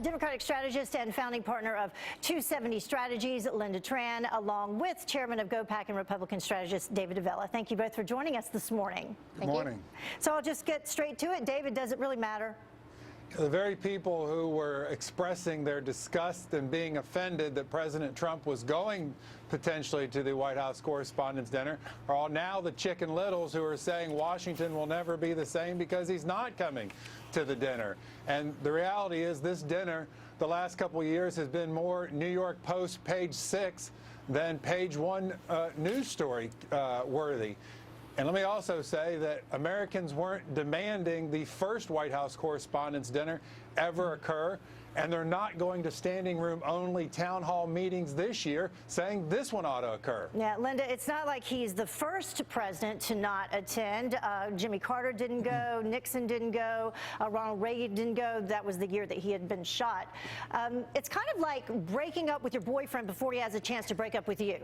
Democratic strategist and founding partner of 270 Strategies, Lynda Tran, along with chairman of GoPac and Republican strategist David Avella. Thank you both for joining us this morning. Good morning. So I'll just get straight to it. David, does it really matter? The very people who were expressing their disgust and being offended that President Trump was going potentially to the White House Correspondents' Dinner are all now the Chicken Littles who are saying Washington will never be the same because he's not coming to the dinner. And the reality is this dinner, the last couple of years, has been more New York Post page 6 than page 1 news story worthy. And let me also say that Americans weren't demanding the first White House Correspondents' Dinner ever occur, and they're not going to standing room only town hall meetings this year saying this one ought to occur. Yeah, Lynda, it's not like he's the first president to not attend. Jimmy Carter didn't go, Nixon didn't go, Ronald Reagan didn't go. That was the year that he had been shot. It's kind of like breaking up with your boyfriend before he has a chance to break up with you.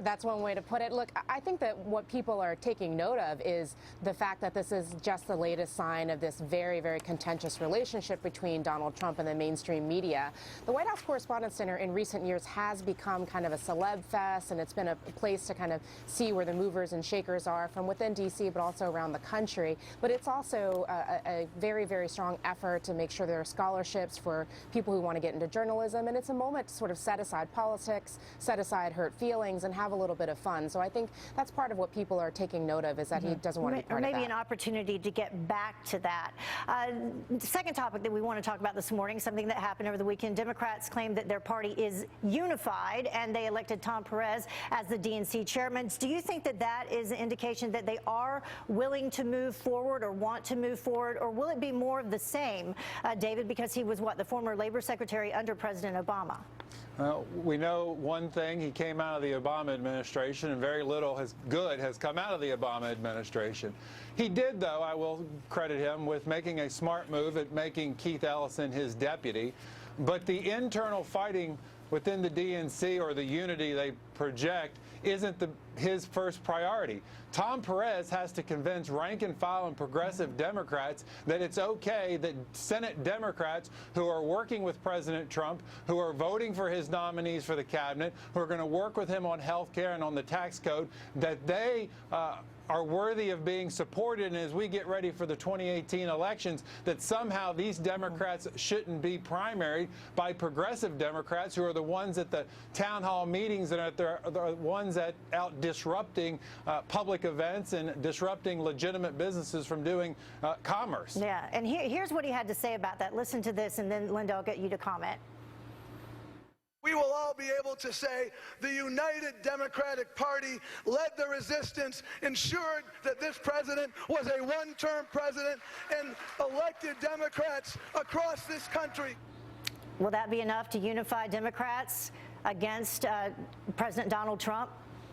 That's one way to put it. Look, I think that what people are taking note of is the fact that this is just the latest sign of this very, very contentious relationship between Donald Trump and the mainstream media. The White House Correspondents' Dinner in recent years has become kind of a celeb fest, and it's been a place to kind of see where the movers and shakers are from within D.C., but also around the country. But it's also a very, very strong effort to make sure there are scholarships for people who want to get into journalism, and it's a moment to sort of set aside politics, set aside hurt feelings, and have a little bit of fun. So I think that's part of what people are taking note of, is that he doesn't want to be part of that. Or maybe an opportunity to get back to that. The second topic that we want to talk about this morning, something that happened over the weekend. Democrats claim that their party is unified, and they elected Tom Perez as the DNC chairman. Do you think that that is an indication that they are willing to move forward or want to move forward, or will it be more of the same, David, because he was, what, the former labor secretary under President Obama? We know one thing. He came out of the Obama administration, and very little good has come out of the Obama administration. He did, though, I will credit him with making a smart move at making Keith Ellison his deputy. But the internal fighting within the DNC, or the unity they project, isn't his first priority. Tom Perez has to convince rank and file and progressive Democrats that it's okay that Senate Democrats who are working with President Trump, who are voting for his nominees for the cabinet, who are going to work with him on health care and on the tax code, that they are worthy of being supported. And as we get ready for the 2018 elections, that somehow these Democrats shouldn't be primaried by progressive Democrats, who are the ones at the town hall meetings and are the ones that out disrupting public events and disrupting legitimate businesses from doing commerce. Yeah, and here's what he had to say about that. Listen to this, and then, Lynda, I'll get you to comment. We will all be able to say the United Democratic Party led the resistance, ensured that this president was a one-term president, and elected Democrats across this country. Will that be enough to unify Democrats against President Donald Trump?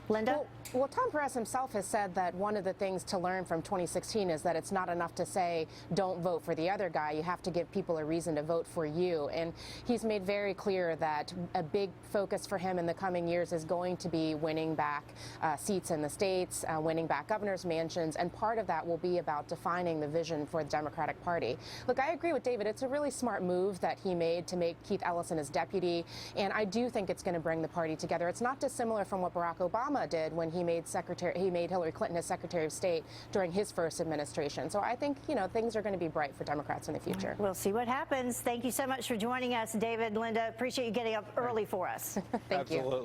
Lynda? Well, Tom Perez himself has said that one of the things to learn from 2016 is that it's not enough to say, don't vote for the other guy. You have to give people a reason to vote for you. And he's made very clear that a big focus for him in the coming years is going to be winning back seats in the states, winning back governor's mansions. And part of that will be about defining the vision for the Democratic Party. Look, I agree with David. It's a really smart move that he made to make Keith Ellison his deputy. And I do think it's going to bring the party together. It's not dissimilar from what Barack Obama did when he made Hillary Clinton his Secretary of State during his first administration. So I think, you know, things are going to be bright for Democrats in the future. We'll see what happens. Thank you so much for joining us, David, Lynda. Appreciate you getting up early for us. Thank you.